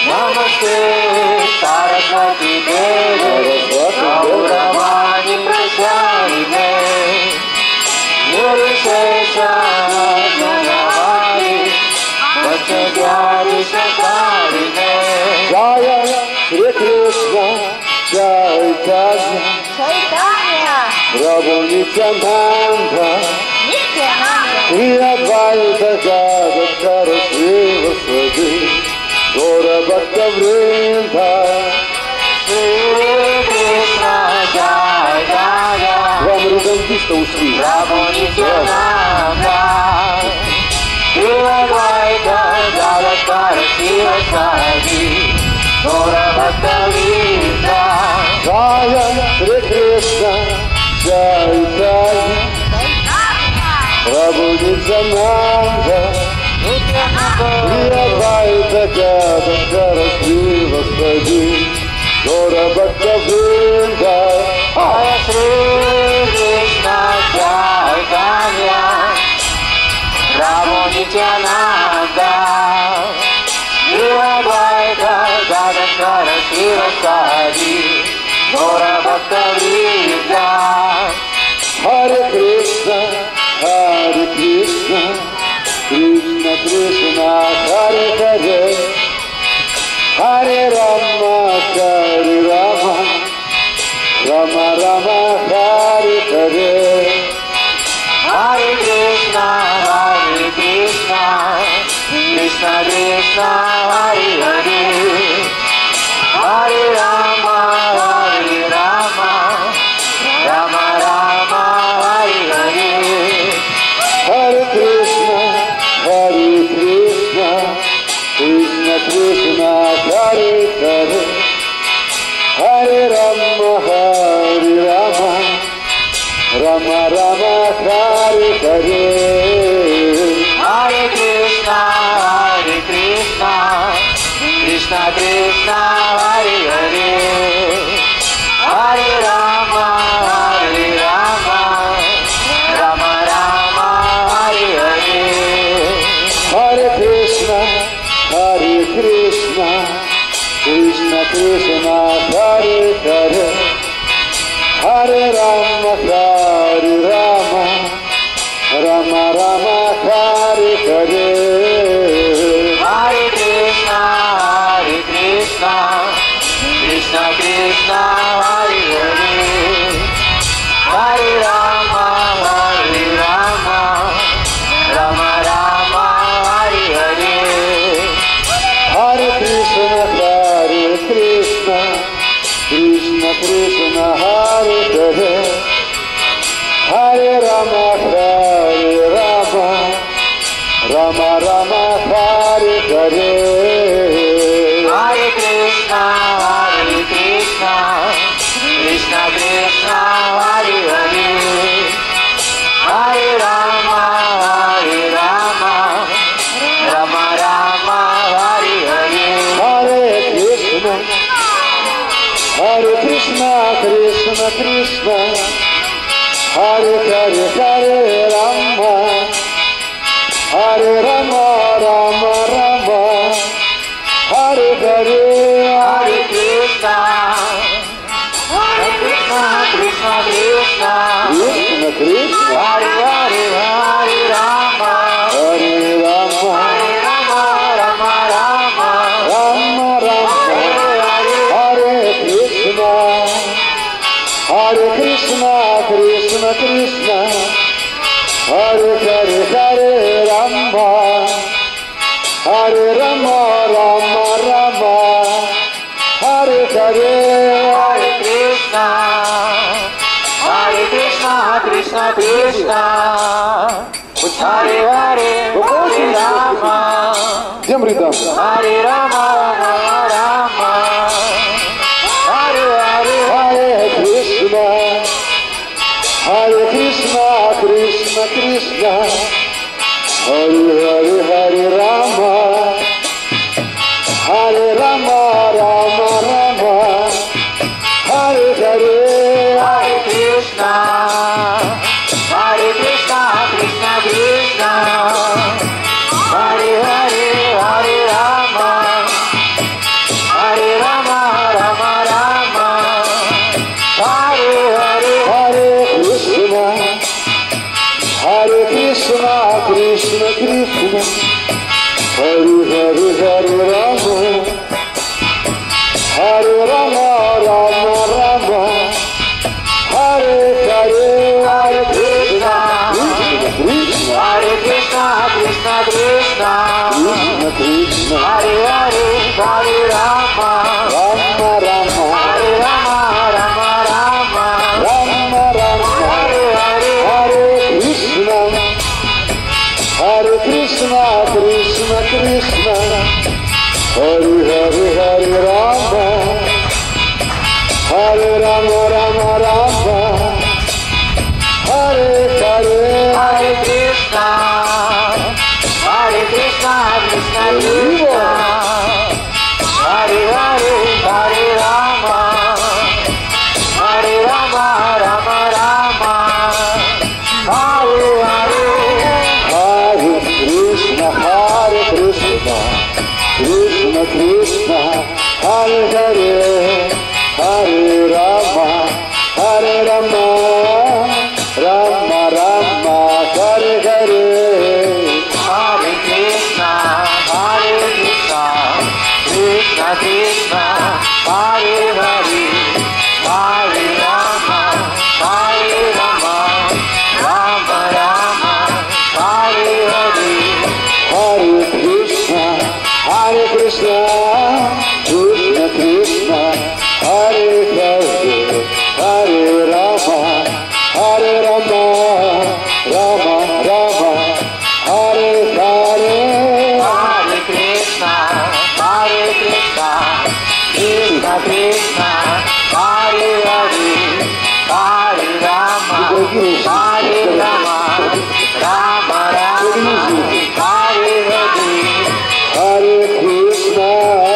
Namaste Saraswati Devi Gauravani Pracharine Nirvishesha Jayavani Vachadyadi Shakarine Jaya Shri Krishna Chaitanya Prabhu Nityananda Shri Advaita Gadadhara Srivasadi Gaura Bhakta Vrinda Shri Krishna Jaya Jaya Рамрудам Кришна ушли Прабhu Nityananda Shri Advaita Gadadhara Srivasadi Gaura Bhakta Vrinda Jaya Shri Krishna Chaitanya Prabhu Nityananda Shri Advaita Gadadhara Srivasadi Gaura Bhakta Vrinda Jaya Shri Krishna Chaitanya Prabhu Nityananda Shri Advaita Gadadhara Srivasadi Gaura Bhakta Vrinda Hare Krishna Krishna Krishna Hare Hare Hare Rama Hare Rama Rama Rama Hare Hare Hare Krishna Krishna Krishna Hare Hare Hare Rama Rama Rama Rama Hare Hare Hare Krishna Krishna Krishna Hare Hare Hare Rama Rama Rama Hare Hare Hare Krishna Krishna Krishna Hare Hare Hare Rama Rama Rama Hare Hare Hare Krishna Krishna Krishna Hare Hare Hare Rama Rama Rama Hare Hare Hare Krishna Krishna Krishna Hare Hare Hare Rama Rama Rama Hare Hare Hare Krishna Krishna Krishna Hare Hare Hare Rama Rama Rama Hare Hare Hare Krishna Krishna Krishna Hare Hare Hare Rama Rama Rama Hare Hare Hare Krishna Krishna Krishna Hare Hare Hare Rama Rama Rama Hare Hare Hare Krishna Krishna Krishna Hare Hare Hare Rama Rama Rama Hare Krishna Krishna Krishna Hare Hare Hare Rama Rama Hare Hare Hare Krishna Krishna Hare Hare Rama Всем рядом Hare Rama Hare Krishna Krishna Hare Rama Rama Hare Hare Hare Krishna Krishna Hare Rama Hare Rama, Rama Rama, Hare Rama, Rama Rama, Rama Rama, Hare Hare, Hare Krishna, Hare Krishna, Krishna Krishna, Hare Hare, Hare Rama, Hare Rama, Rama Rama, Hare Hare, Hare Krishna, Hare Krishna, Krishna Krishna, Hare Hare, Hare Rama, Hare Rama, Rama Rama, Hare Hare, Hare Krishna, Hare Krishna, Krishna Krishna, Hare Hare, Hare Rama, Hare Rama, Rama Rama, Hare Hare. Hare Krishna, Hare Krishna, Krishna Krishna, Hare Hare, Hare Rama, Hare Rama, Rama Rama, Hare Hare. Hare Krishna, Hare Krishna, Krishna Krishna, Hare Hare, Hare Rama, Hare Rama, Rama Rama, Hare Hare. Hare Krishna, Hare Krishna, Krishna Krishna, Hare Hare, Hare Rama, Hare Rama, Rama Rama, Hare Hare. Hare Krishna,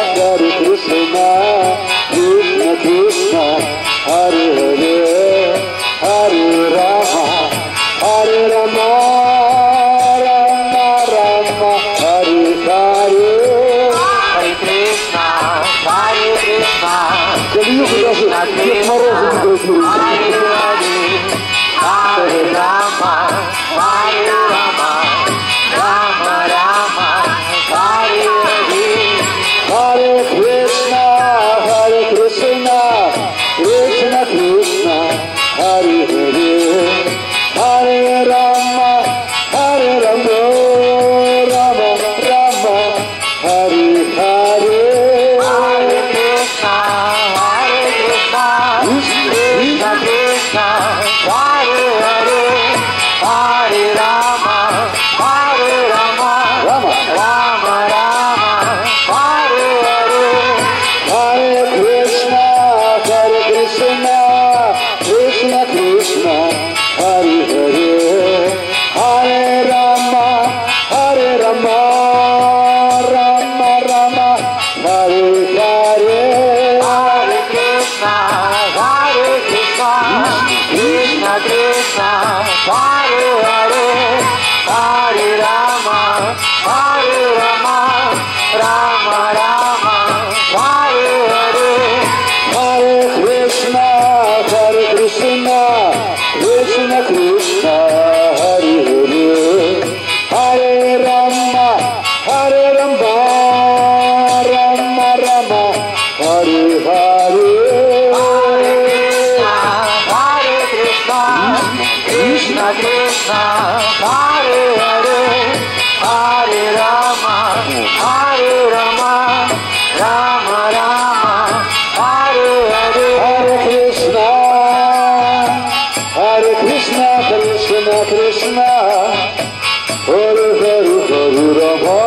Hare Krishna, Krishna Krishna, Hare Hare, Hare Rama, Hare Rama, Rama Rama, Hare Hare. Hare Krishna, Hare Krishna, Калию Krishna даже Дед Мороз не Krishna, говорит. Hare Hare, Hare Rama, Hare Rama, Rama Rama, Hare Hare. Hare Krishna, Hare Krishna, Krishna Krishna, Hare Hare, Hare Rama, Hare Rama, Rama Rama, Hare Hare. Hare Krishna, Hare Krishna, Krishna Krishna, Hare Hare, Hare Rama, Hare Rama, Rama. Rama Rama, Hare Hare. Hare Krishna, Hare Krishna, Krishna Krishna, Hare Hare, Hare Rama, Hare Rama, Rama Rama, Hare Hare. Hare Krishna, Hare Krishna, Krishna Krishna, Hare Hare, Hare Rama, Hare Rama, Rama Rama, Hare Hare. Hare Krishna, Hare Krishna, Krishna Krishna, Hare Hare, Hare Rama, Hare Rama, Rama Rama, Hare Hare. Hare Krishna, Krishna Krishna, Hare Hare, Hare Rama, Hare Rama, Rama Rama, Hare Hare. Hare Krishna, Hare Krishna, Krishna Krishna, Hare Hare, Hare Rama,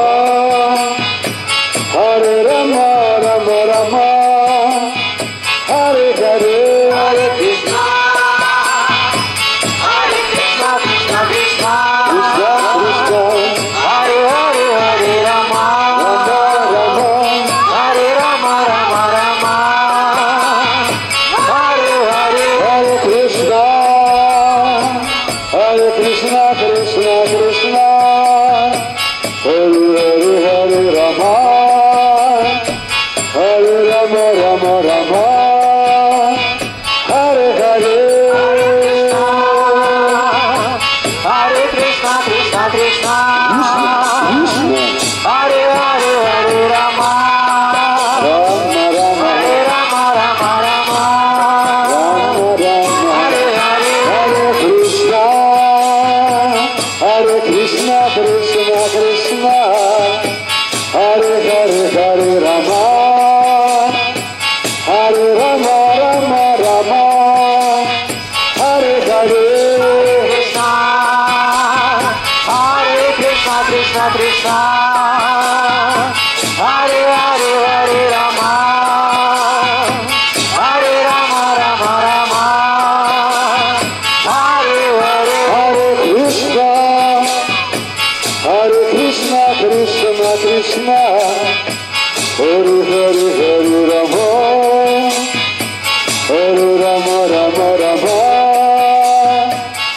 Hare Rama, Rama Rama, Hare Hare. Hare Krishna, Hare Krishna, Krishna Krishna, Krishna Krishna, Hare Hare, Hare Rama, Rama Rama, Hare Rama, Rama Rama, Hare Hare. Hare Krishna, Hare Krishna, Krishna Krishna, Hare Hare, Hare Rama, Hare Hare Rama, Hare Rama Rama Rama,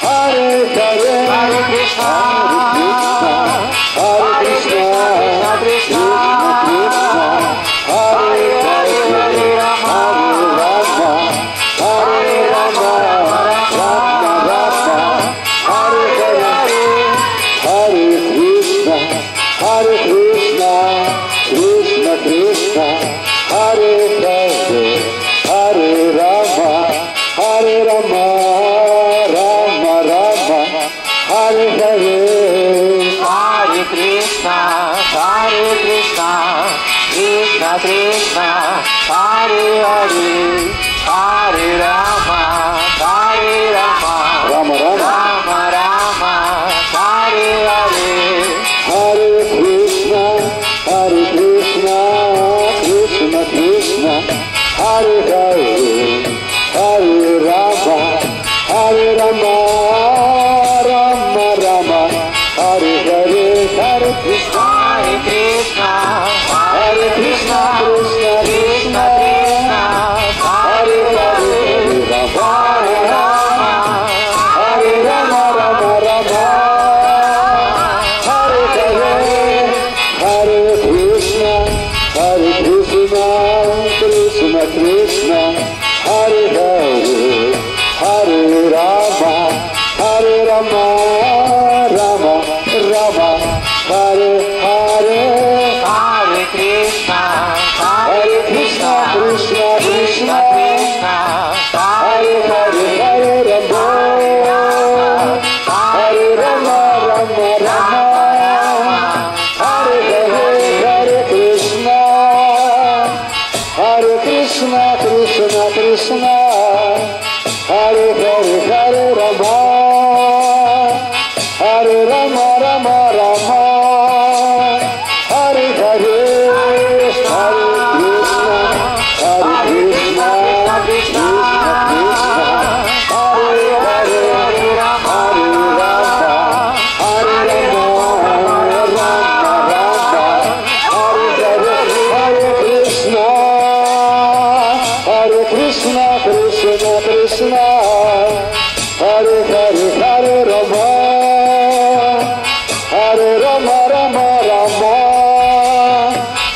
Hare Hare, Hare Krishna, Hare Krishna, Krishna, Krishna, Hare Hare, Hare Rama, Hare Rama, Rama Rama, Hare Hare, Hare Krishna, Hare Krishna, Krishna Krishna, Hare Hare, Hare Rama, Hare Rama, Rama Rama, Hare Hare. Hare Krishna, Hare Krishna, Krishna Krishna, Hare Hare, Hare Rama, Hare Rama, Rama Rama, Rama Rama, Hare Hare. Hare Krishna, Hare Krishna, Krishna Krishna, Hare Hare, Hare Rama, Hare Rama, Rama Rama, Hare Hare, Hare Krishna, Hare Krishna, Hare Krishna, Krishna Krishna, Hare Hare, Rama, Hare Rama, Rama Rama, Hare Hare, Hare Krishna, Hare Krishna, Krishna Krishna, Hare Hare, Hare Rama, Hare Rama, Rama Rama, Hare Hare, Hare Krishna, Hare Krishna, Krishna Krishna, Hare Hare, Hare Rama, Hare Rama, Rama Rama, Hare Hare, Hare Krishna, Hare Krishna, Krishna Krishna, Hare Hare, Hare Rama, Hare Rama, Rama Rama, Hare Hare, Hare Krishna, Hare Krishna, Krishna Krishna, Hare Hare, Hare Rama, Hare Rama, Rama Rama, Hare Hare, Hare Krishna, Hare Krishna, Krishna Krishna, Hare Hare, Hare Rama, Hare Rama, Rama Rama, Hare Hare, Hare Krishna, Hare Krishna, Krishna Krishna, Hare Hare, Hare Rama, Hare Rama, Rama Rama,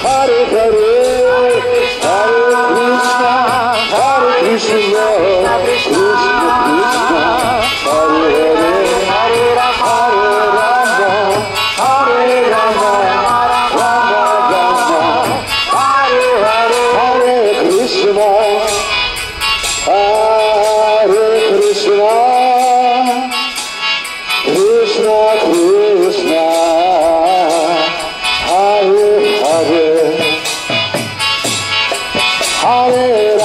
Hare Hare, Hare Krishna, Hare Krishna, Krishna Krishna, Hare Hare, Hare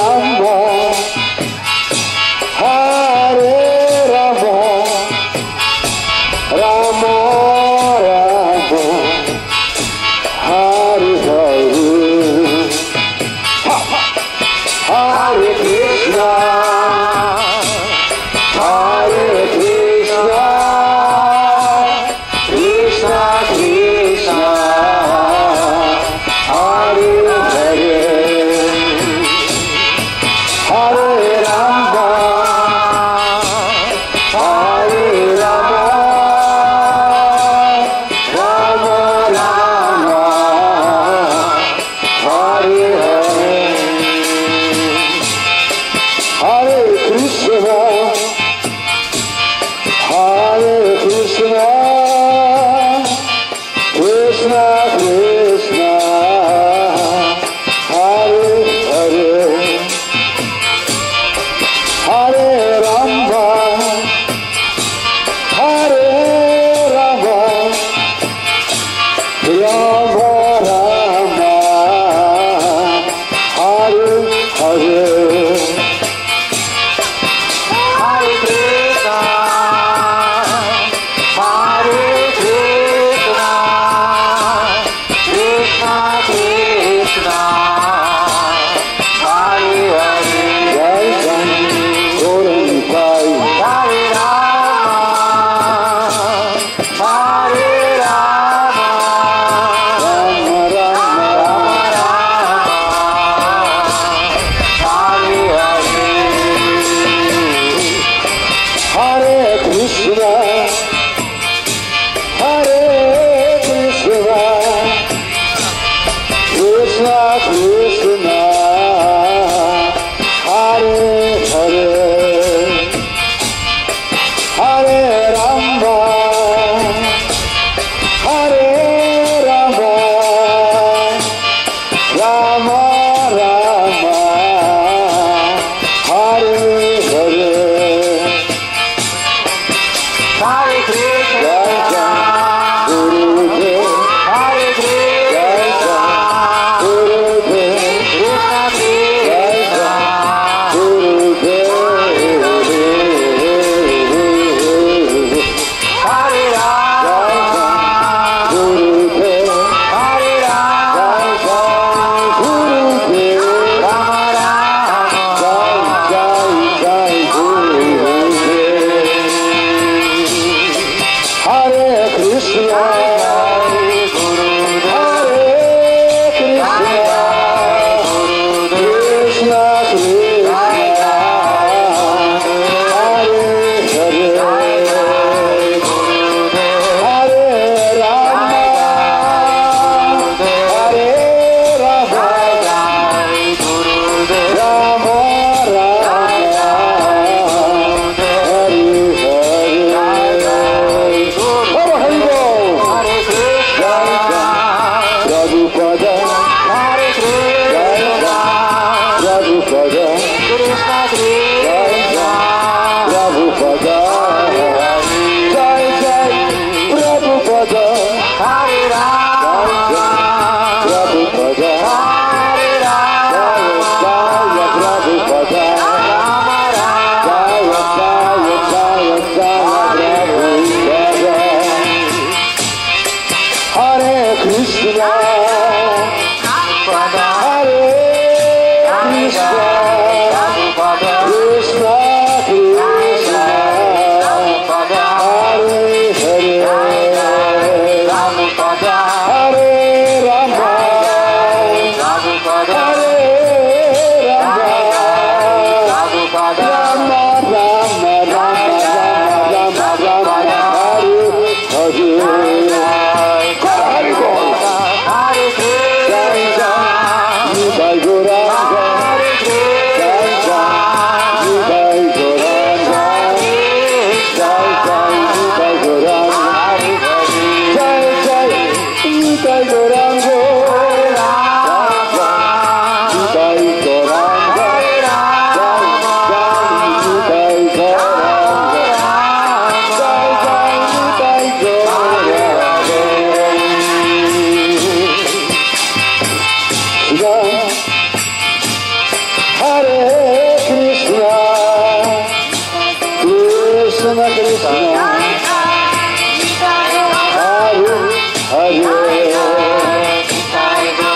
Rama, Hare Rama, Rama Rama, Hare Hare, Hare Krishna, Hare Krishna, Krishna Krishna, Hare Hare, Hare Rama, Hare Rama, Rama Rama, Hare Hare, Hare Krishna, Hare Hare, Hare Rama, Hare Rama, Rama Rama, Hare Hare. Hare Krishna, Gurudev, Hare Krishna, Gurudev, Krishna Krishna, Gurudev, Hare Rama, Gurudev, Hare Rama, Gurudev, Rama Rama, Jai Jai Gurudev. Hare Krishna, Gurudev, Hare Krishna, Krishna Krishna, Hare Hare, Hare Rama, Hare Rama, Rama Rama, Hare Hare. Hare Hare. Hare Krishna, Prabhupada, Hare Krishna, Prabhupada, Krishna Krishna, Prabhupada, Jai Jai Prabhupada, Hare Rama, Prabhupada, Hare Rama, Jai Prabhupada, Rama Rama, Jai Prabhupada. Hare Krishna, Pada, Hare Krishna, Pada, Krishna Krishna, Pada, Hare Hare, Pada, Hare Rama, Pada, Hare Rama, Pada, Rama Rama, Rama Rama, Rama Hare Hare. Hare Bol, Hare Jai Krishna, Jai, Jai Gauranga, Hare Jai Krishna, Jai, Jai Gauranga, Jai Jai, Jai Gauranga, Hare Hare, Jai Jai, Jai Gauranga, Jai Gauranga, Jai Jai, Jai Gauranga, Jai Jai, Jai Gauranga. Hare Krishna, Krishna Krishna, Hare Hare, Hare Rama,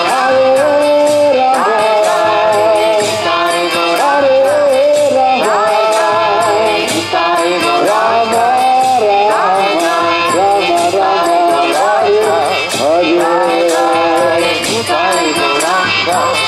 Hare Rama, Rama Rama, Rama Rama, Hare Hare. Hare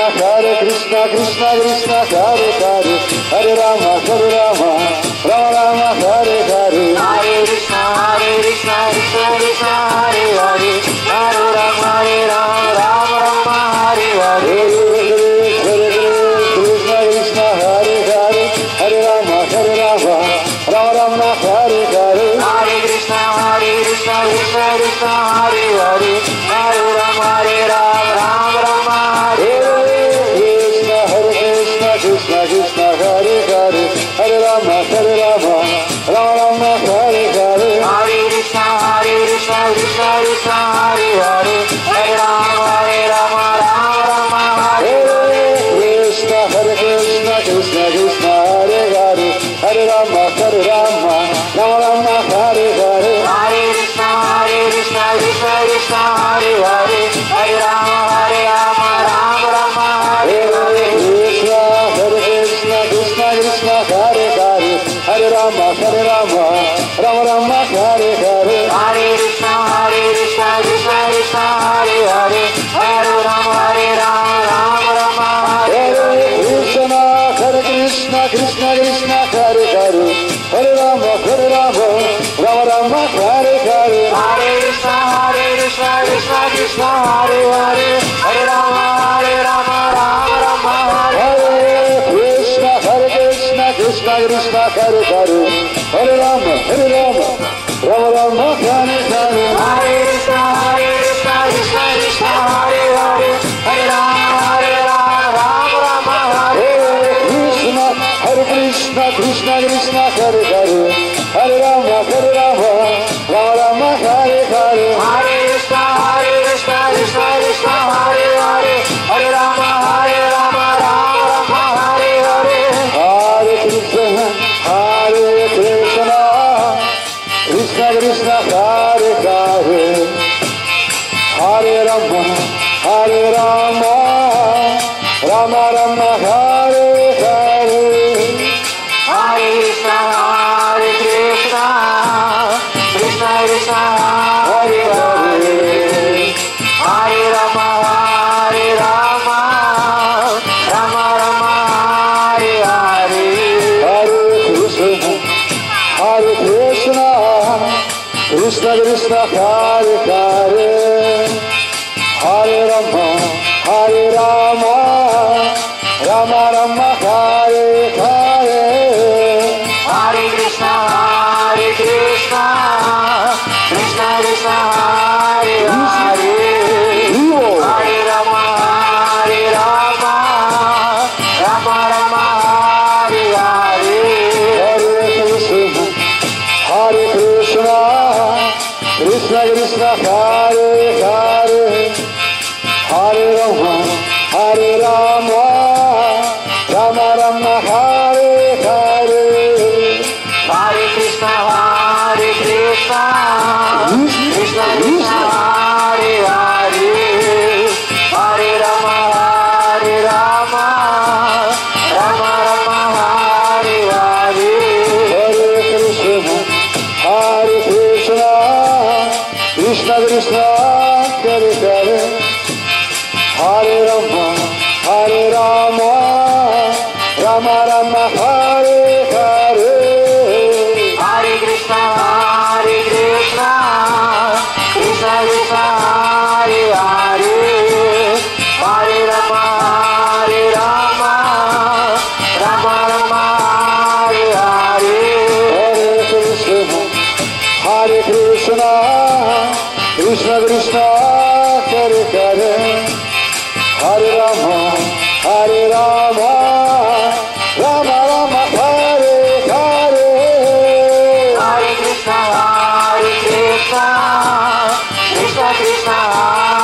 Hare Krishna, Krishna Krishna, Hare Hare, Hare Rama, Rama Rama, Hare Hare. Hare Krishna, Krishna Krishna, Hare Hare, Hare Rama, Rama Rama, Hare Hare. Hare Krishna, Krishna Hare Hare, Hare Rama, Rama Rama, Hare Hare. Hare Krishna, Krishna Krishna, Hare Hare, Hare Rama, Rama Rama, Hare Hare. Krishna, Krishna Krishna, Hare Hare, Hare Rama, Rama Rama, Hare Hare. Hare Krishna, Krishna Krishna, Hare Hare, Hare Rama, Rama Rama, Hare Hare. Krishna, Krishna Krishna, Hare Hare, Hare Rama, Rama Rama, Hare Hare. Hare Krishna, Krishna Krishna, Hare Hare, Hare Rama, Rama Rama, Hare Hare. Krishna, Krishna Krishna, Hare Hare, Hare Rama, Rama Rama, Hare Hare. Hare Krishna, Krishna Krishna, Hare Hare, Hare Rama, Rama Rama, Hare Hare. Krishna, Krishna Krishna, Hare Hare, Hare Rama, Rama Rama, Hare Hare. Hare Krishna, Krishna Hare Hare, Hare Rama, Rama Rama, Hare Hare. Krishna, Krishna Krishna, Hare Hare, Hare Rama, Rama Rama, Hare Hare. Hare Krishna, Krishna Hare Hare, Hare Rama, Rama Rama, Hare Hare. Krishna, Krishna Krishna, Hare Hare, Hare Rama, Rama Rama, Hare Hare. Hare Krishna, Krishna Hare Hare, Hare Rama, Rama Rama, Hare Hare. Hare Krishna, Krishna Krishna, Hare Hare, Hare Rama, Rama Rama, Hare Hare. Hare Krishna, Krishna Krishna, Hare Hare, Hare Rama, Rama Rama, Hare Hare. Hare Krishna, Krishna Krishna, Hare Hare, Hare Rama, Rama Rama, Hare Hare. Hare Krishna, Krishna Krishna, Hare Hare, Hare Rama, Rama Rama, Hare Hare. Hare Krishna, Krishna Krishna, Hare Hare, Hare Rama, Rama Rama, Hare Hare. Hare Krishna, Krishna Krishna, Hare Hare, Hare Rama, Rama Rama, Hare Hare. Hare Krishna, Krishna Krishna, Hare Hare, Hare Rama, Rama Rama, Hare Hare. Hare Krishna, Krishna Krishna, Hare Hare, Hare Rama, Rama Rama, Hare Hare. Hare Krishna, Krishna Krishna, Hare Hare, Hare Rama, Rama Rama, Hare Hare. Hare Krishna, Krishna Krishna,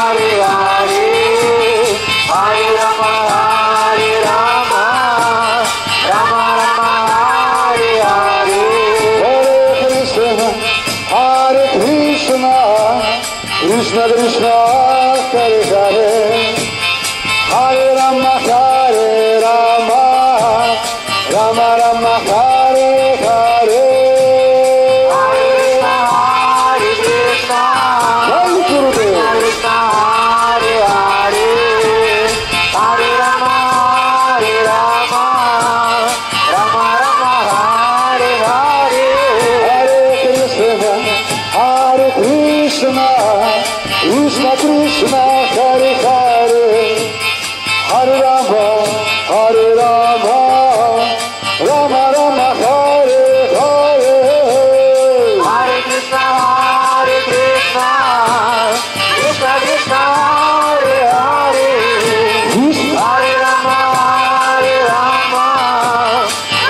Hare Hare, Hare Rama, Rama Rama, Hare Hare. Hare Krishna, Krishna Krishna, Hare Hare, Hare Rama, Rama Rama, Hare Hare. Hare Krishna, Jai Gurudev. Krishna Hare Hare, Hare Rama, Krishna Krishna Hare Hare Hare Rama Hare Rama Rama Rama Hare Hare Hare Krishna Krishna Krishna Hare Hare Krishna Hare Rama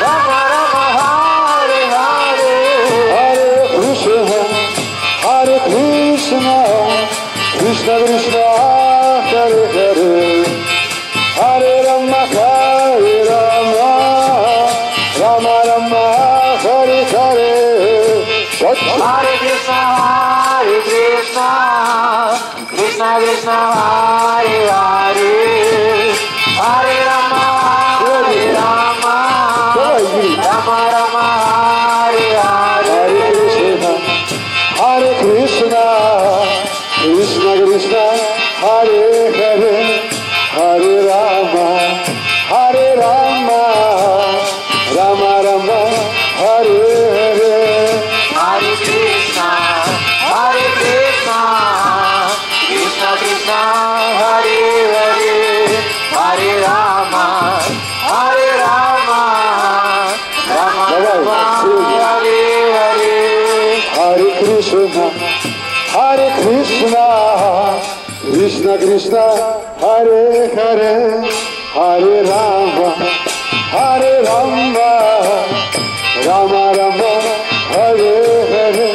Rama Rama Hare Hare Hare Krishna Krishna Krishna Krishna Hare Hare Hare Rama Rama Rama Hare Hare Hare Krishna Krishna Krishna Hare Hare Hare Rama Rama Rama Hare Hare Hare Krishna Krishna Krishna Hare Hare Hare Rama Rama Rama Hare Hare Hare Krishna Krishna Krishna Hare Hare Hare Rama Rama Rama Hare Hare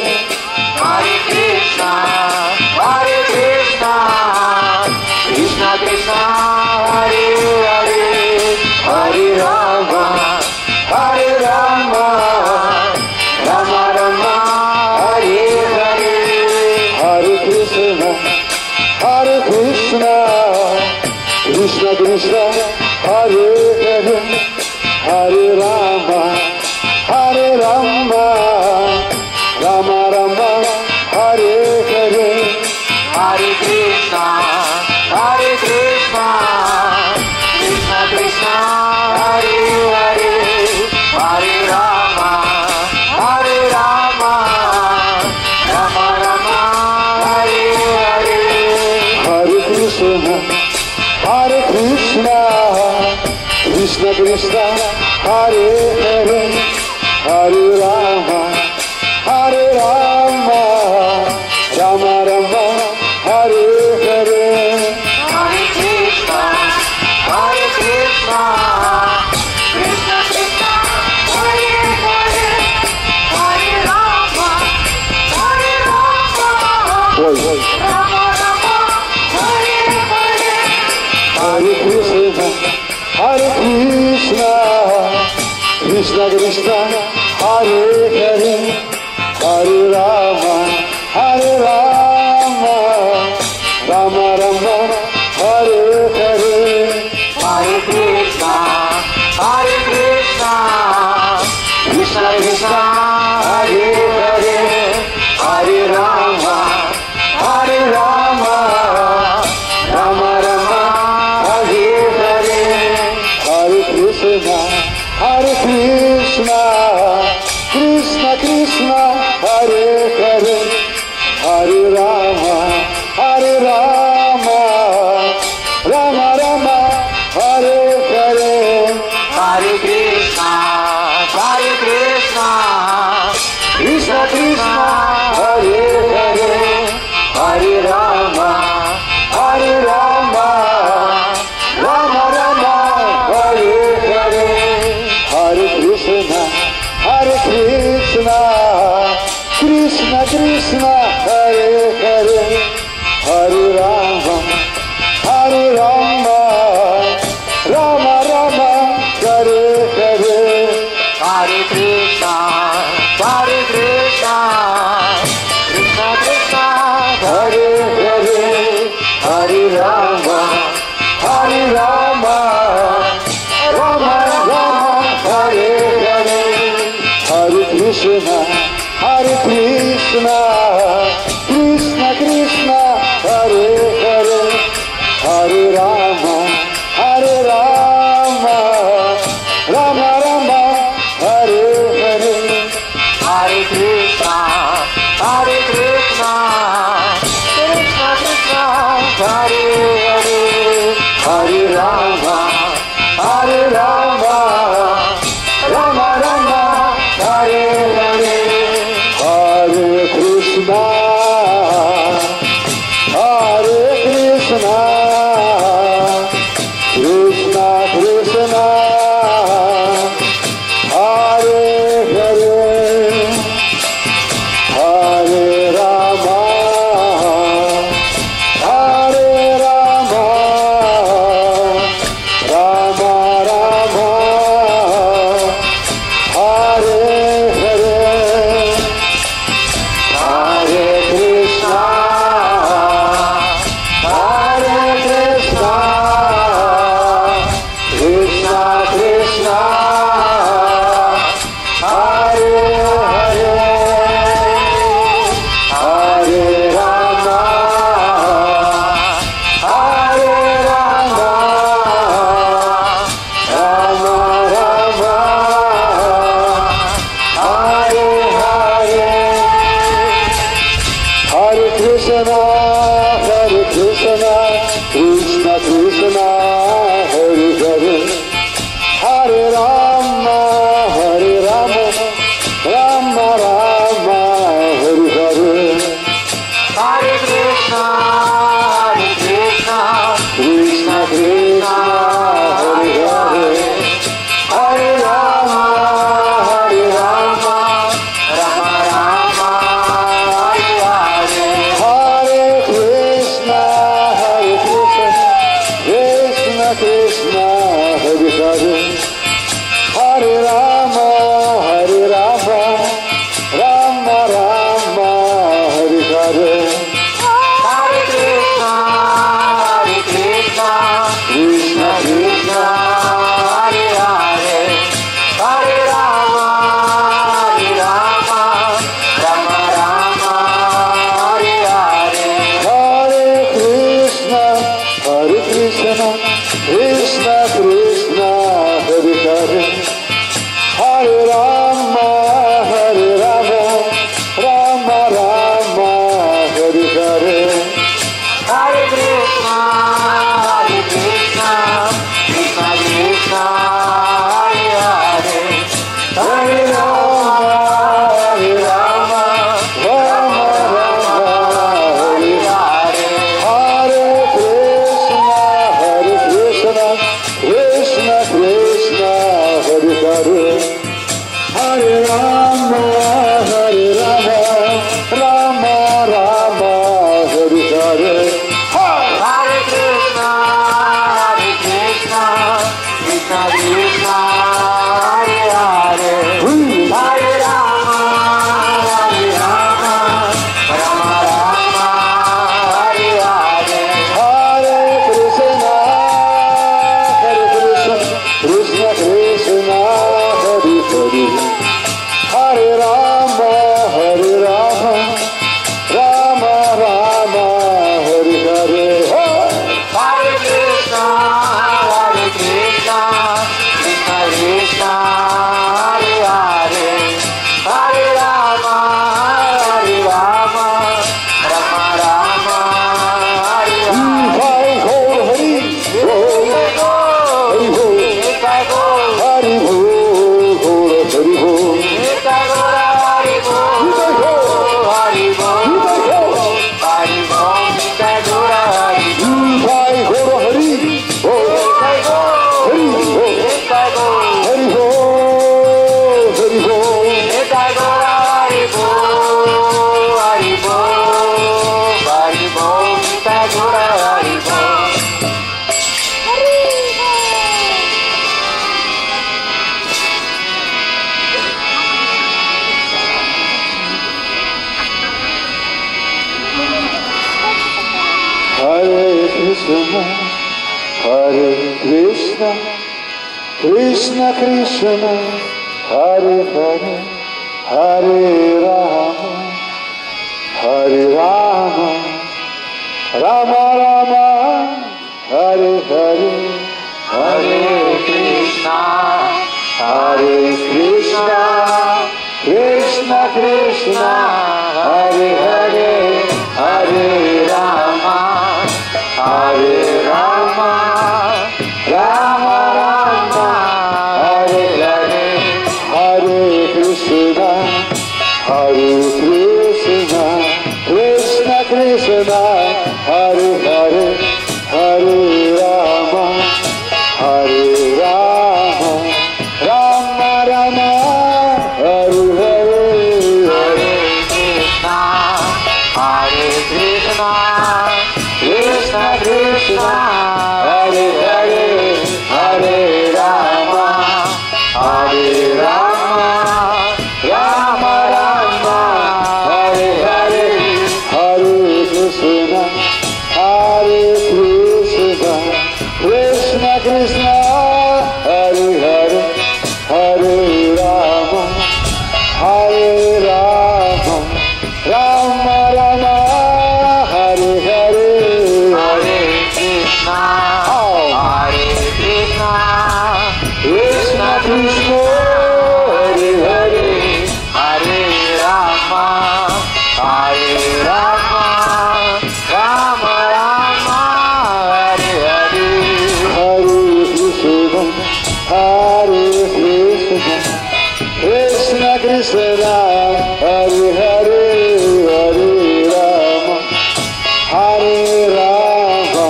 Hare Krishna Krishna Krishna Hare Hare Hare Rama Rama Rama Hare Hare Hare Krishna Krishna Krishna Hare Hare Hare Rama Rama Rama Hare Hare Hare Krishna Krishna Krishna Hare Hare Hare Rama Rama Hare Hare Hare Krishna Krishna Krishna Hare Hare Hare Rama Rama Rama Hare Hare Hare Krishna Krishna Krishna Hare Hare Hare Rama Rama Hare Hare Hare Krishna Krishna Krishna Hare Hare Hare Rama Oi. Rama Hare Hare Hare Krishna Krishna Krishna Hare Hare Hare Rama Rama Hare Hare Hare Krishna Krishna Krishna Hare Hare Hare Rama Rama Hare Hare Hare Krishna Krishna Krishna Hare Hare Hare Rama Rama Hare Hare Hare Krishna Krishna Krishna Hare Hare Hare Rama Rama Hare Hare Hare Krishna Krishna Krishna Hare Hare Hare Rama Rama Hare Hare Hare Krishna Krishna Krishna Hare Hare Hare Rama Rama Hare Hare Hare Krishna Krishna Krishna Hare Hare Hare Rama Rama Hare Hare Hare Krishna Krishna Krishna, Hare Krishna, Krishna Krishna, Hare Hare, Hare Rama, Hare Rama, Rama Rama, Hare Hare, Hare Krishna, Krishna Krishna, Hare Hare, Hare Rama, Hare Rama, Rama Rama, Hare Hare. Hare Krishna, Krishna Krishna, Hare Hare, Hare Rama, Hare Rama, Rama Rama, Hare Hare, Hare Krishna, Krishna Krishna, Hare Hare, Hare Rama, Rama Rama, Hare Hare. Hare Krishna, Krishna Krishna, Hare Hare, Hare Rama, Rama Rama, Hare Hare, Hare Krishna, Krishna Krishna, Hare Hare, Hare Rama, Rama Rama, Hare Hare, Hare Hare Krishna, Krishna Krishna, Hare Hare, Hare Rama, Rama Rama, Hare Hare, Hare Krishna, Krishna Krishna, Hare Hare, Hare Rama, Rama Rama, Hare Hare. Hare Krishna, Krishna Krishna, Hare Hare, Hare Rama, Rama Rama, Hare Hare, Hare Krishna, Krishna Krishna, Hare Hare, Hare Rama, Rama Rama, Hare Hare. Jai Gaur Hari Bol, Hari Bol, Hari Bol, Gaur Hari Bol, Jai Gaur Hari Bol, Hari Bol, Hari Bol, Hare Krishna, Krishna Krishna, Hare Hare, Hare Rama, Rama Rama, Hare Hare, Hare Krishna, Krishna Krishna, Hare Hare, Hare Rama, Rama Rama, Hare Hare, Hare Krishna, Krishna Krishna, Hare Hare, Hare Rama, Rama Rama, Hare Hare, Hare Krishna, Krishna Krishna, Hare Hare, Hare Rama, Rama Rama, Hare Hare, Hare Krishna, Krishna Krishna, Hare Hare, Hare Rama, Rama Rama, Hare Hare, Hare Krishna, Krishna Krishna, Hare Hare, Hare Rama, Hare Rama,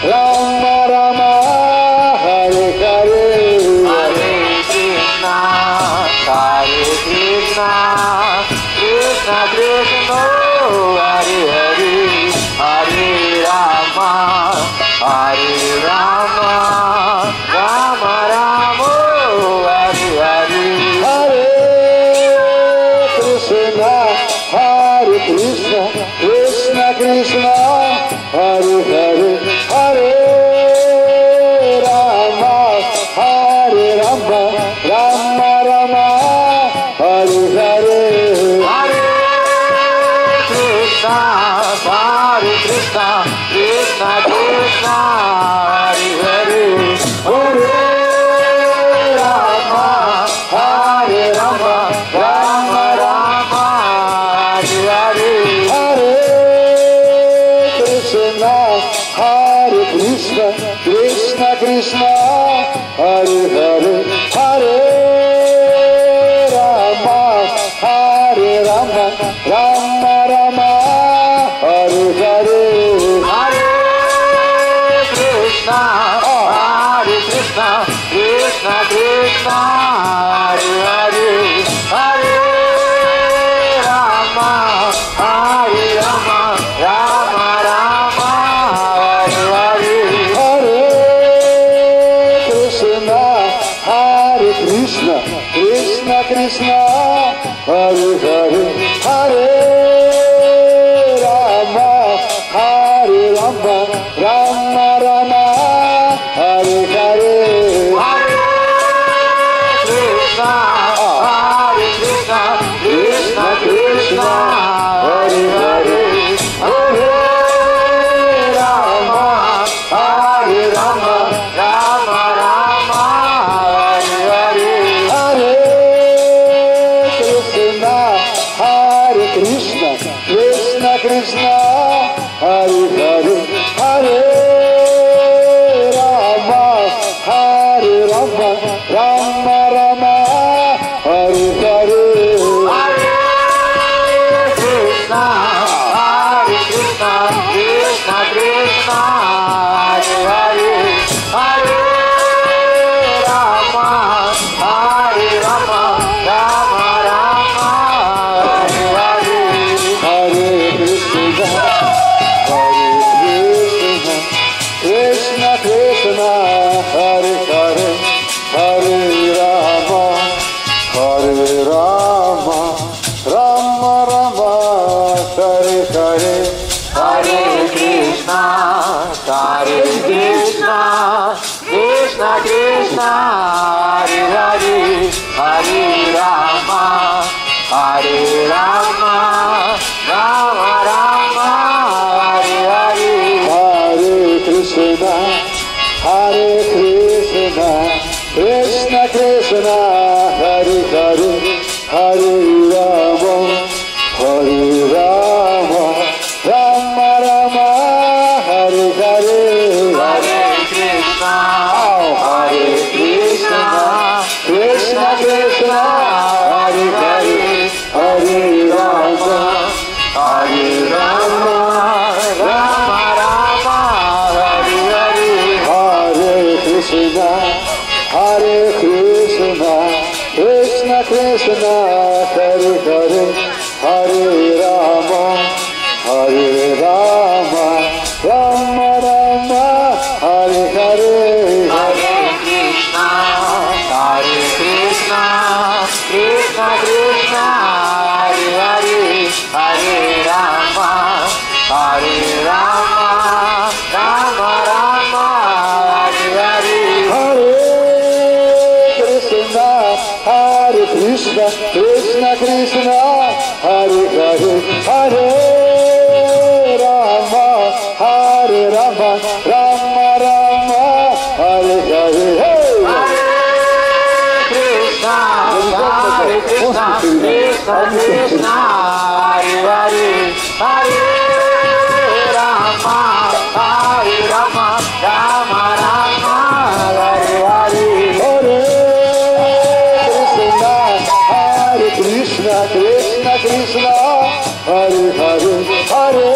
Rama Rama, Hare Hare, Hare Krishna, Hare Krishna, Krishna Krishna, Hare Hare, Hare Rama, Hare Rama, Rama Rama, Hare Hare. Hare Krishna, Hare Krishna, Krishna Krishna, Hare Hare, Hare Rama, Hare Rama, Rama Rama, Hare Hare. Hare Krishna, Hare Krishna, Krishna Krishna, Hare Hare, Hare Rama, Hare Rama, Rama Rama, Hare Hare. Hare Krishna, Hare Krishna, Krishna Krishna, Hare Hare, Hare Rama, Hare Rama, Rama Rama, Hare Hare. Hare Krishna, Hare Krishna, Krishna Krishna, Hare Hare, Hare Rama, Hare Rama, Rama Rama, Hare Hare. Hare Krishna, Hare Krishna, Krishna Krishna, Hare Hare, Hare Rama, Hare Rama, Rama Rama, Hare Hare. Hare Krishna, Hare Krishna, Krishna Krishna, Hare Hare, Hare Rama, Hare Rama, Rama Rama, Hare Hare. Hare Krishna, Hare Krishna, Krishna Krishna, Hare Hare, Hare Rama, Hare Rama, Rama Rama, Hare Hare. Hare Krishna, Hare Krishna, Krishna Krishna, Hare Hare, Hare Rama, Hare Rama, Rama Rama, Hare Hare. Hare Krishna, Hare Krishna, Krishna Krishna, Hare Hare, Hare Rama, Hare Rama, Rama Rama, Hare Hare. Hare Krishna, Hare Krishna, Krishna Krishna, Hare Hare, Hare Rama, Hare Rama, Rama Rama, Hare Hare. Hare Krishna, Hare Krishna, Krishna Krishna, Hare Hare, Hare Rama, Hare Rama, Rama Rama, Hare Hare. Hare Krishna, Hare Krishna, Krishna Krishna, Hare Hare, Hare Rama, Hare Rama, Rama Rama, Hare Hare. Hare Krishna, Hare Krishna, Krishna Krishna, Hare Hare, Hare Rama, Hare Rama, Rama Rama, Hare Hare. Hare Krishna, Hare Krishna, Krishna Krishna, Hare Hare, Hare Rama, Hare Rama, Rama Rama, Hare Hare. Hare Krishna, Hare Krishna, Krishna Krishna, Hare Hare, Hare Rama, Hare Rama, Rama Rama, Hare Hare. Hey! Hare Krishna, Hare Krishna, Krishna Krishna, Hare Hare, Hare Rama, Hare Rama, Rama Rama, Hare Hare. Hare Krishna, Krishna Krishna, Hare Hare, Hare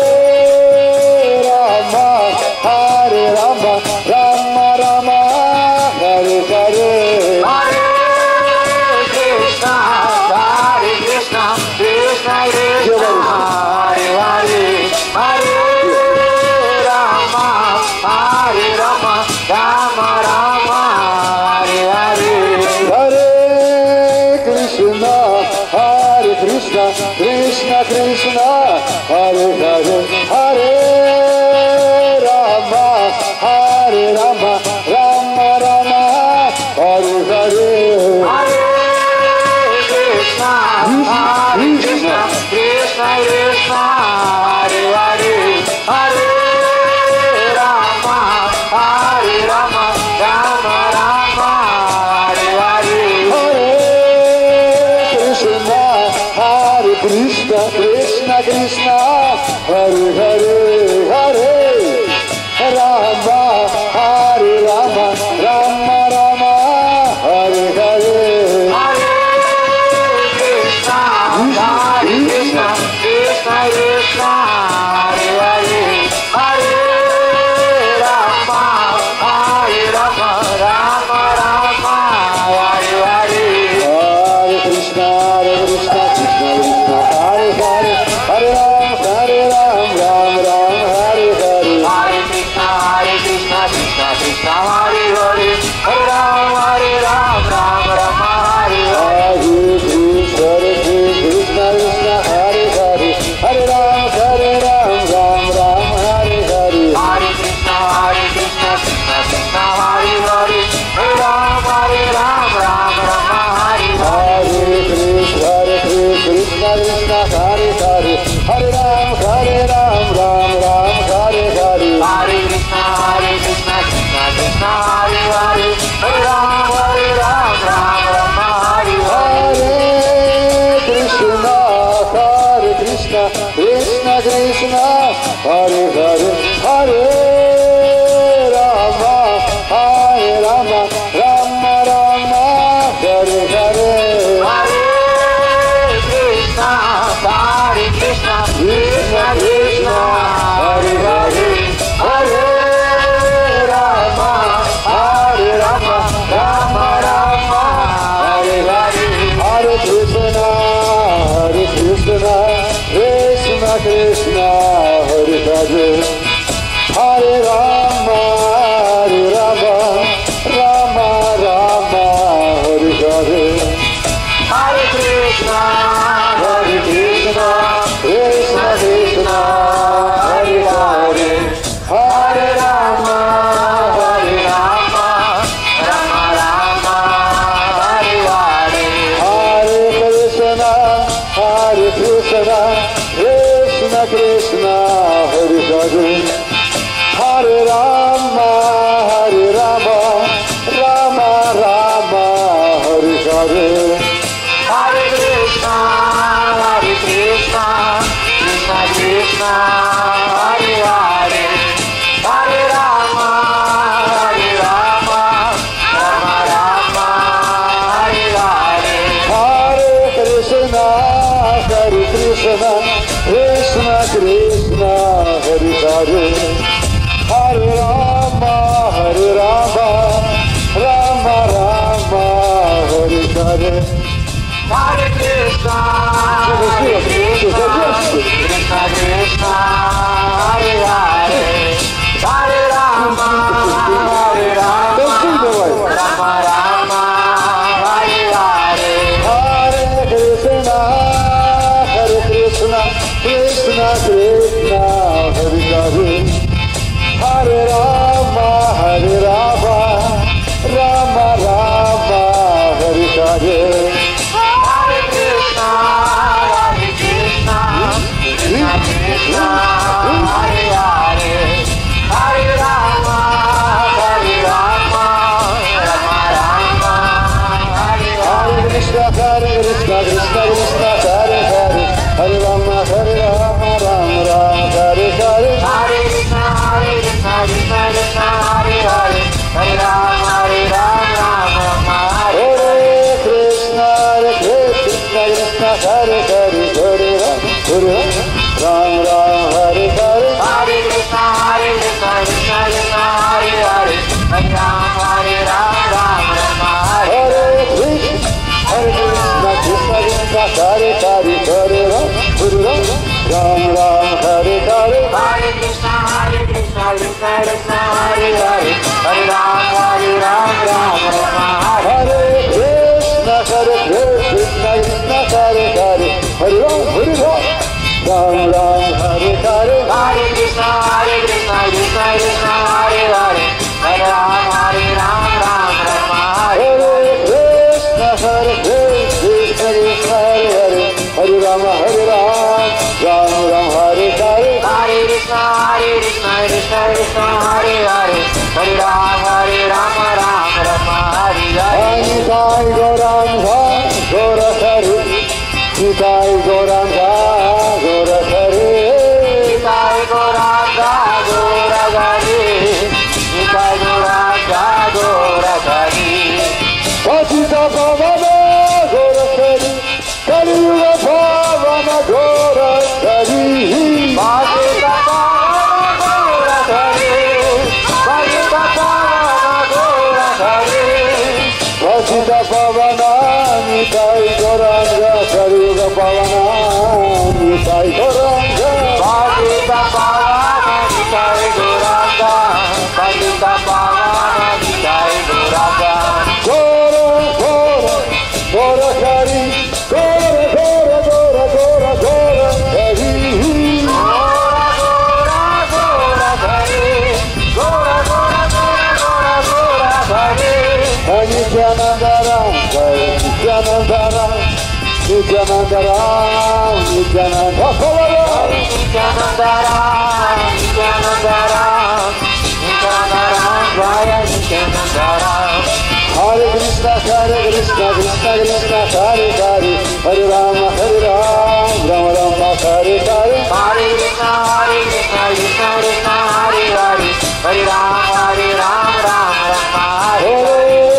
Krishna Krishna Hare Hare Hare Ram Ram Rama Hare Hare Hare Krishna Krishna Hare Hare Hare Ram Ram Hare Hare Hare Krishna Krishna Krishna Hare Hare Hare Ram Rama Hare Hare Hare Krishna Krishna Hare Hare Hare Ram Hare Hare Hare Krishna Krishna Krishna Hare Hare Hare Ram Rama Hare Hare Hare Krishna Krishna Krishna Hare Hare Hare Rama Rama Rama Hare Hare Hare Krishna Krishna Krishna Hare Hare Hare Rama Rama Rama Hare Hare Hare Krishna Krishna Krishna Hare Hare Hare Rama Rama Rama Hare Hare Hare Krishna Krishna Krishna Hare Hare Hare Rama Rama Rama Hare Hare Hare Krishna Krishna Krishna Hare Hare Hare Rama Rama Rama Hare Hare Hare Krishna Krishna Krishna Hare Hare Hare Rama Rama Rama Hare Hare Hare Krishna Krishna Krishna Hare Hare Hare Rama Rama Rama Hare Hare Hare Krishna Krishna Krishna Hare Hare Hare Rama Rama Rama Hare Hare Hare Krishna Krishna Krishna Hare Hare Hare Rama Rama Rama Hare Hare Hare Krishna Krishna Krishna Hare Hare Hare Rama Rama Rama Hare Hare Hare Krishna Hare Rama Ram Hare Hare Hare Krishna Krishna Krishna Hare Hare Hare Rama Rama Hare Hare Krishna Krishna Hare Hare Hare Ram Hare Hare Hare Krishna Krishna Krishna Hare Hare Hare Rama Rama Hare Hare Krishna Krishna Hare Hare Hare Ram Hare Hare Hare Krishna Krishna Krishna Hare Hare Hare Rama Rama Hare Hare Krishna Krishna Hare Hare Hare Ram Hare Hare Hare Krishna Krishna Krishna Hare Hare Hare Rama Rama Hare Hare Krishna Krishna Hare Hare Hare Ram Hare Hare Hare Krishna Krishna Krishna Hare Hare Hare Rama Rama Hare Hare Nitai Gauranga Gaura Hare Nitai Gauranga Gaura Hare Nitai Gauranga Gaura Hare Nitai Gauranga Gaura Hare Patita Pavana Gaura Hare Kali Yuga Pavana Gaura Hare Bhagita Pavana Gaura Hare Bhagita Pavana Gaura Hare Patita Pavana Nityananda Ram, Nityananda Ram, Nityananda Ram, Nityananda Ram, Nityananda Ram, Jaya Nityananda Ram. Hare Krishna, Krishna Krishna, Hare Hare, Hare Rama, Rama Rama, Hare Hare. Hare Krishna, Krishna Krishna, Hare Hare, Hare Rama, Rama Rama, Hare Hare.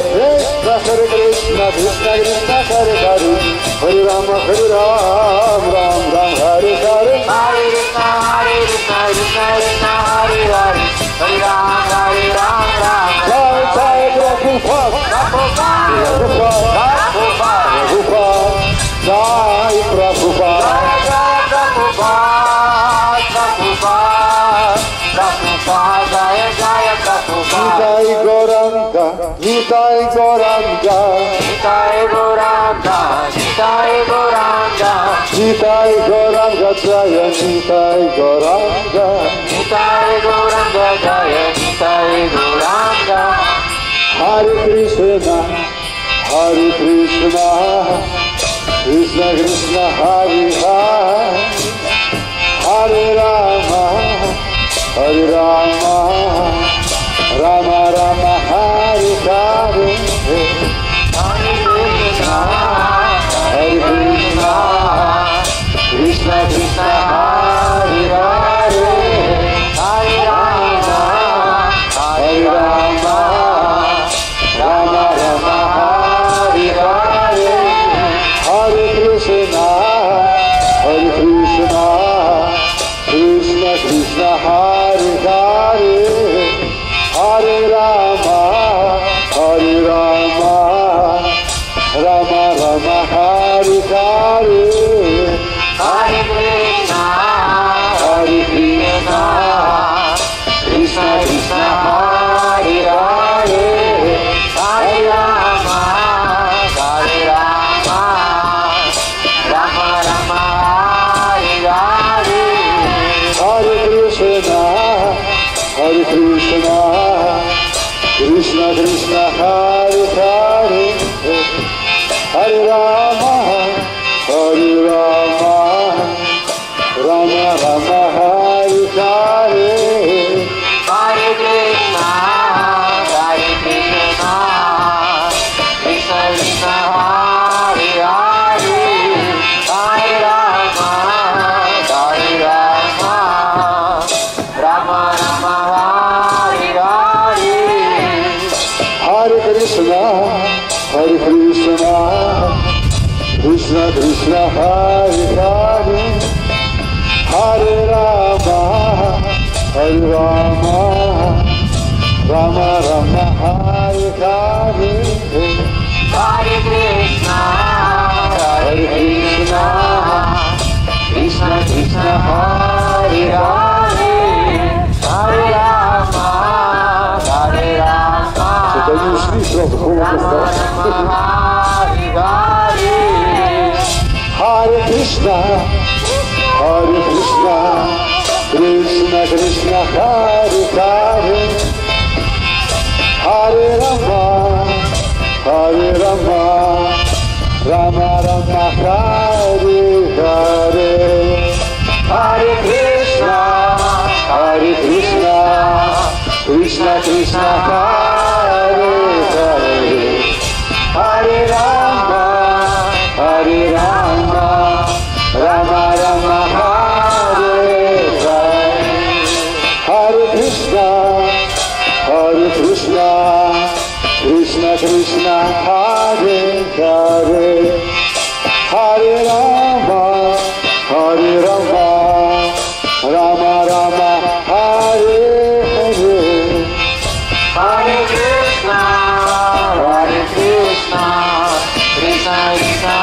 Hare Krishna, Krishna Krishna, Hare Hare, Hare Rama, Rama Rama, Hare Hare. Hare Krishna, Krishna Krishna, Hare Hare, Hare Rama, Rama Rama. Jai Prabhupada, Prabhupada, Prabhupada, Jai Prabhupada. Nitai Gauranga, Nitai Gauranga, Nitai Gauranga, Nitai Gauranga, Nitai Gauranga, Jaya Nitai Gauranga, Nitai Gauranga, Jaya Nitai Gauranga. Hare Krishna, Hare Krishna, Krishna Krishna, Hare Hare, Hare Rama, Hare Rama, Rama Rama, Hare Hare. Hare Krishna, Hare Krishna, Krishna Krishna, Hare Hare, Hare Rama, Hare Rama, Rama Rama, Hare Hare. Hare Krishna, Hare Krishna, Krishna Krishna, Hare Hare, Hare Rama, Hare Rama, Rama Rama, Hare Hare. Hare Krishna, Hare Krishna, Krishna Krishna, Hare Hare, Hare Rama, Hare Rama, Rama Rama, Hare Hare. Hare Krishna, Hare Krishna, Krishna Krishna, Hare Hare, Hare Rama, Hare Rama, Rama Rama, Hare Hare. Hare Krishna, Hare Krishna, Krishna Krishna, Hare Hare, Hare Rama, Hare Rama, Rama Rama, Hare Hare. Hare Krishna, Hare Krishna, Krishna Krishna, Hare Hare, Hare Rama, Hare Rama, Rama Rama, Hare Hare. Hare Krishna, Hare Krishna, Krishna Krishna, Hare Hare, Hare Rama, Hare Rama, Это не ушли сразу, Rama полностью. Rama, Hare Hare. Hare Krishna, Hare Krishna, Krishna Krishna, Hare Hare, Hare Rama, Hare Rama, Rama Rama, Hare Hare. Hare Krishna, Hare Krishna, Krishna Krishna, Hare Hare, Hare Rama, Hare Rama, Rama Rama, Hare Hare. Hare Krishna, Hare Krishna, Krishna Krishna, Hare Hare, Hare Rama, Hare Rama, Rama Rama, Hare Hare. Hare Krishna, Hare Krishna, Krishna Krishna,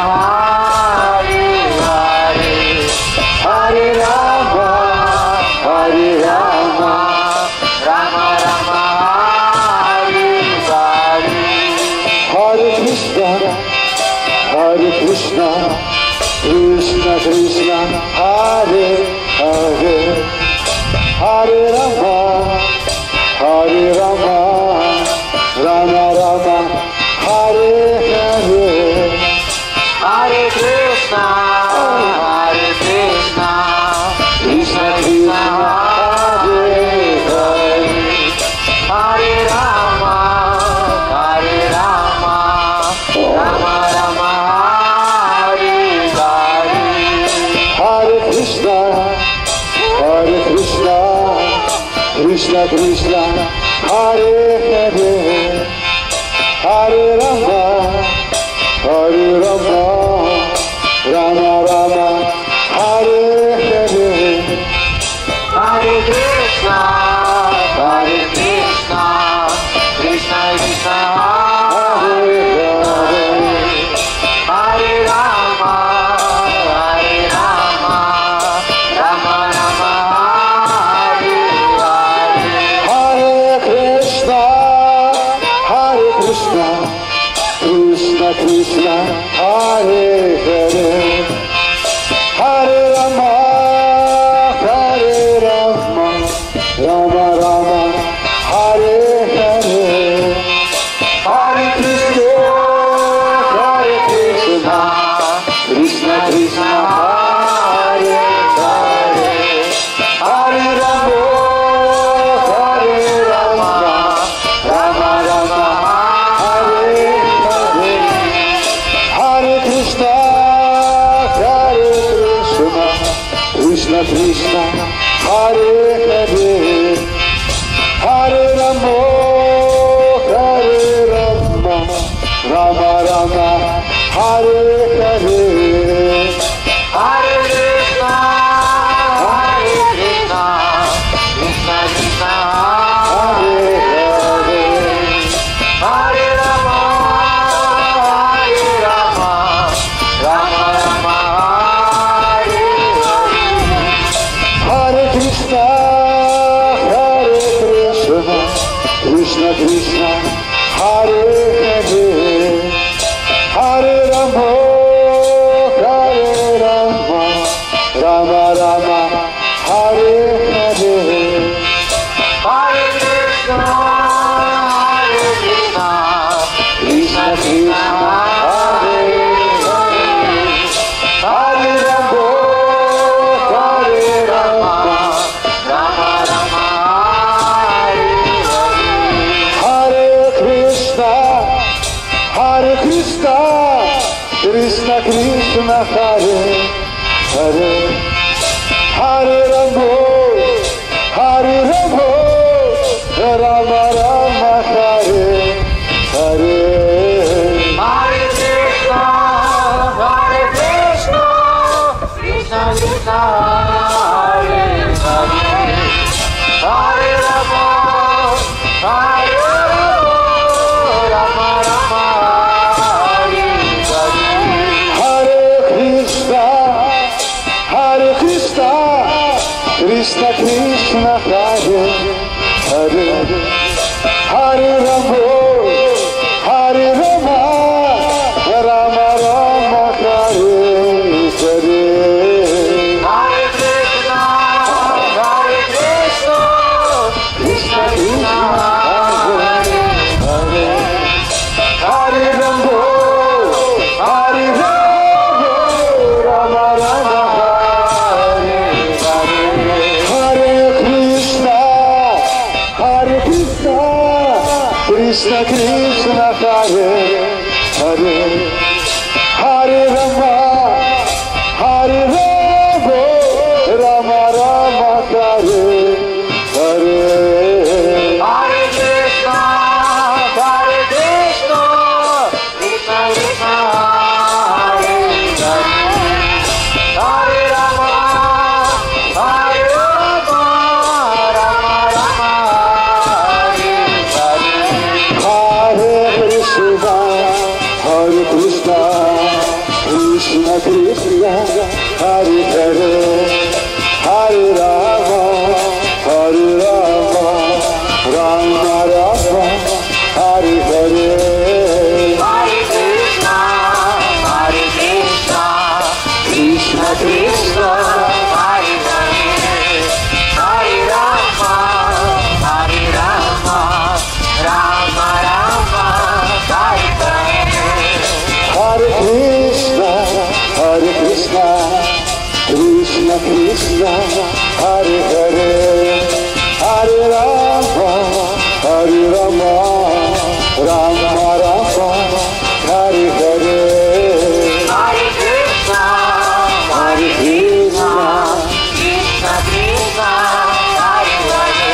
Hare Hare, Hare Rama, Hare Rama, Rama Rama, Hare Hare. Hare Krishna, Hare Krishna, Krishna Krishna, Hare Hare, Hare Rama, Hare Rama, Rama Rama, Hare Hare. Hare Krishna, Krishna Krishna Hare Hare Hare Rama Hare Rama Rama Rama Hare Hare Hare Krishna Krishna Krishna Hare Hare Hare Rama Rama Rama Hare Hare Hare Krishna Krishna Krishna Hare Hare Hare Rama Rama Rama Hare Hare Hare Krishna Krishna Krishna Hare Hare Hare Rama Rama Rama Hare Hare Hare Krishna Krishna Krishna Hare Hare Hare Rama Rama Rama Hare Hare Hare Krishna Krishna Krishna Hare Hare Hare Rama Rama Rama Hare Hare Hare Krishna Krishna Krishna Hare Hare Hare Rama Rama Rama Hare Hare Hare Krishna Krishna Krishna Hare Hare Rama Rama Rama Hare Hare Hare Krishna Krishna Krishna Hare Hare Hare Rama Rama Rama Hare Hare Hare Krishna Krishna Krishna Hare Hare Hare Rama Rama Rama Hare Hare Hare Krishna Krishna Krishna Hare Hare Hare Rama Rama Rama Hare Hare Hare Krishna Krishna Krishna Hare Hare Hare Rama Rama Rama Hare Hare Hare Krishna Krishna Krishna Hare Hare Hare Rama Rama Rama Hare Hare Hare Krishna Krishna Krishna Hare Hare Hare Rama Rama Rama Hare Hare Hare Krishna Krishna Krishna Hare Hare Hare Rama Rama Rama Hare Hare Hare Krishna Krishna Krishna Hare Hare Hare Rama Rama Rama Hare Hare Hare Krishna Krishna Krishna Hare Hare Hare Rama Rama Rama Hare Hare Hare Krishna Krishna Krishna Krishna Hare Hare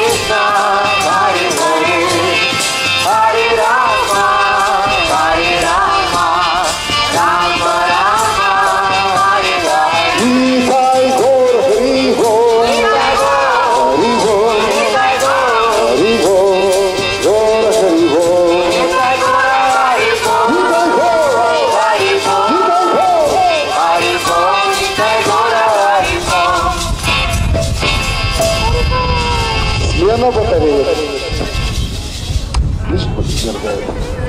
Krishna, Hare Hare, Hare Rama, Hare Rama, Rama Rama, Hare Hare. Nitai Gaur Hari Gaur, Hari Gaur, Hari Gaur, Gaur Hari Gaur, Nitai Gaur Hari Gaur, Nitai Gaur, Hari Gaur, Nitai Gaur. Nitai Gaur Hari Gaur. Лена Батарея. Видишь, подтверждает.